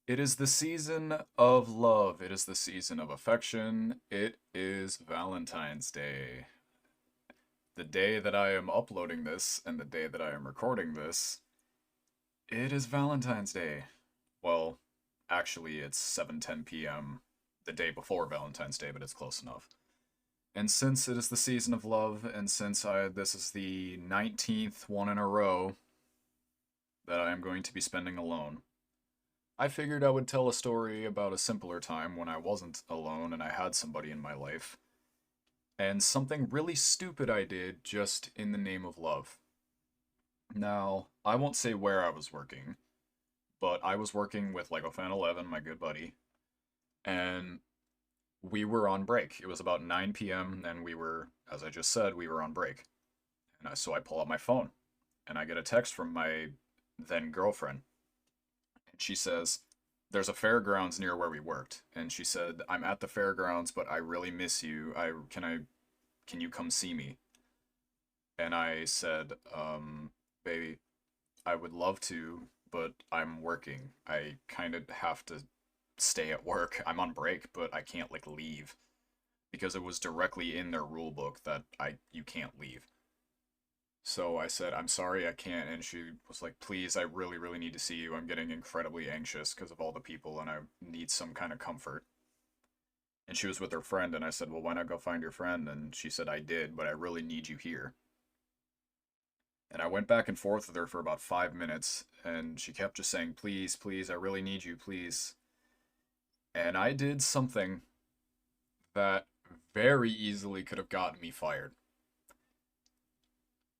It is the season of love. It is the season of affection. It is Valentine's Day. The day that I am uploading this and the day that I am recording this, it is Valentine's Day. Well, actually, it's 7:10 p.m. the day before Valentine's Day, but it's close enough. And since it is the season of love, and since this is the 19th one in a row that I am going to be spending alone, I figured I would tell a story about a simpler time when I wasn't alone and I had somebody in my life, and something really stupid I did just in the name of love. Now, I won't say where I was working, but I was working with Lego Fan 11, my good buddy, and we were on break. It was about 9 p.m., and we were, as I just said, we were on break. So I pull out my phone, and I get a text from my then girlfriend, and she says, there's a fairgrounds near where we worked, and she said, I'm at the fairgrounds, but I really miss you. Can you come see me? And I said, baby, I would love to, but I'm working. I kind of have to stay at work. I'm on break, but I can't like leave because it was directly in their rule book that I you can't leave. So I said, I'm sorry, I can't. And she was like, please, I really, really need to see you. I'm getting incredibly anxious because of all the people and I need some kind of comfort. And she was with her friend. And I said, well, why not go find your friend? And she said, I did, but I really need you here. And I went back and forth with her for about 5 minutes. And she kept just saying, please, please, I really need you, please. And I did something that very easily could have gotten me fired.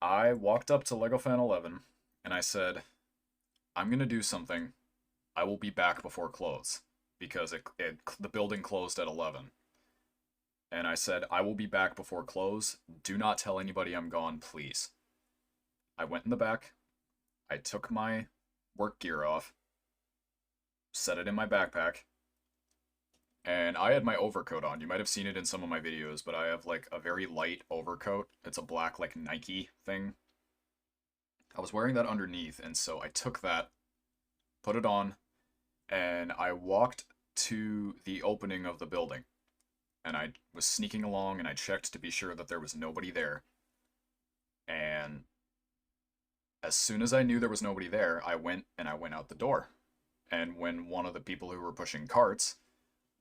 I walked up to Lego Fan 11 and I said, I'm going to do something. I will be back before close because the building closed at 11. And I said, I will be back before close. Do not tell anybody I'm gone, please. I went in the back. I took my work gear off, set it in my backpack, and I had my overcoat on. You might have seen it in some of my videos, but I have like a very light overcoat. It's a black like Nike thing. I was wearing that underneath, and so I took that, put it on, and I walked to the opening of the building. And I was sneaking along and I checked to be sure that there was nobody there. And as soon as I knew there was nobody there, I went out the door. And when one of the people who were pushing carts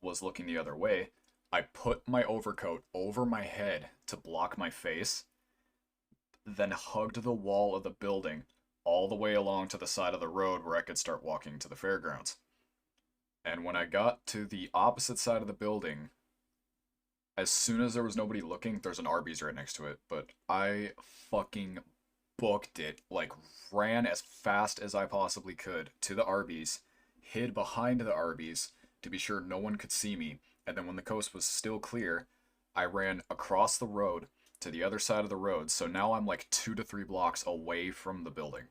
was looking the other way, I put my overcoat over my head to block my face, then hugged the wall of the building all the way along to the side of the road where I could start walking to the fairgrounds. And when I got to the opposite side of the building, as soon as there was nobody looking, there's an Arby's right next to it, but I fucking booked it, like ran as fast as I possibly could to the Arby's, hid behind the Arby's to be sure no one could see me, and then when the coast was still clear, I ran across the road to the other side of the road, so now I'm like 2 to 3 blocks away from the building.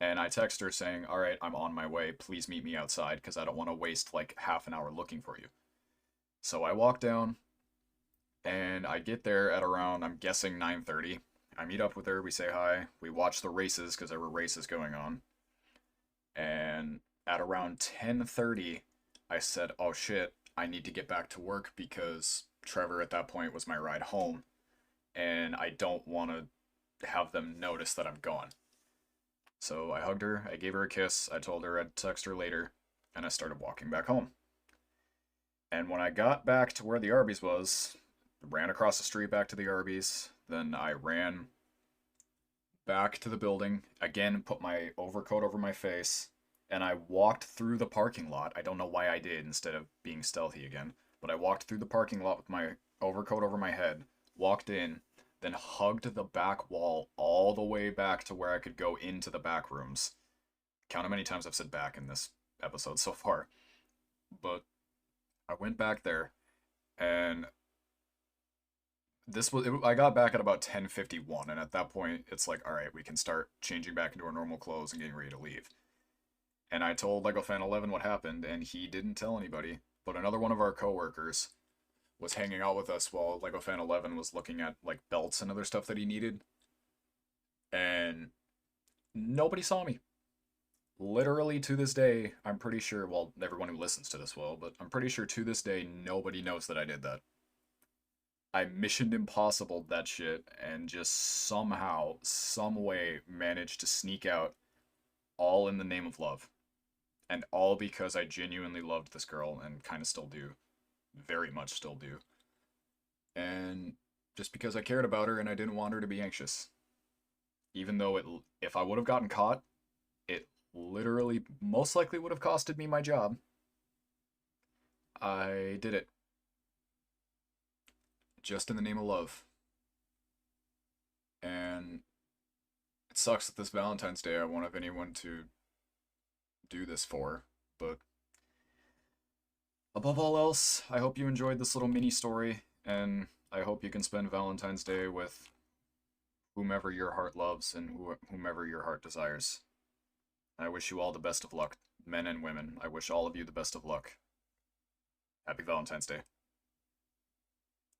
And I text her saying, all right, I'm on my way, please meet me outside, because I don't want to waste like half an hour looking for you. So I walk down, and I get there at around, I'm guessing 9:30. I meet up with her, we say hi, we watch the races because there were races going on. And at around 10:30, I said, "Oh shit, I need to get back to work because Trevor at that point was my ride home and I don't want to have them notice that I'm gone." So I hugged her, I gave her a kiss, I told her I'd text her later, and I started walking back home. And when I got back to where the Arby's was, ran across the street back to the Arby's. Then I ran back to the building, again, put my overcoat over my face, and I walked through the parking lot. I don't know why I did instead of being stealthy again, but I walked through the parking lot with my overcoat over my head, walked in, then hugged the back wall all the way back to where I could go into the back rooms. Count how many times I've said back in this episode so far. But I went back there and I got back at about 10:51, and at that point it's like, all right, we can start changing back into our normal clothes and getting ready to leave. And I told Lego Fan 11 what happened, and he didn't tell anybody, but another one of our coworkers was hanging out with us while Lego Fan 11 was looking at like belts and other stuff that he needed, and nobody saw me. literally to this day, I'm pretty sure, well, everyone who listens to this will, but I'm pretty sure to this day, nobody knows that I did that. I Mission Impossible that shit and just somehow, some way managed to sneak out all in the name of love. And all because I genuinely loved this girl and kind of still do. Very much still do. And just because I cared about her and I didn't want her to be anxious. Even though if I would have gotten caught, it literally most likely would have costed me my job. I did it just in the name of love. And it sucks that this Valentine's Day I won't have anyone to do this for, but above all else, I hope you enjoyed this little mini story, and I hope you can spend Valentine's Day with whomever your heart loves and whomever your heart desires. I wish you all the best of luck, men and women. I wish all of you the best of luck. Happy Valentine's Day.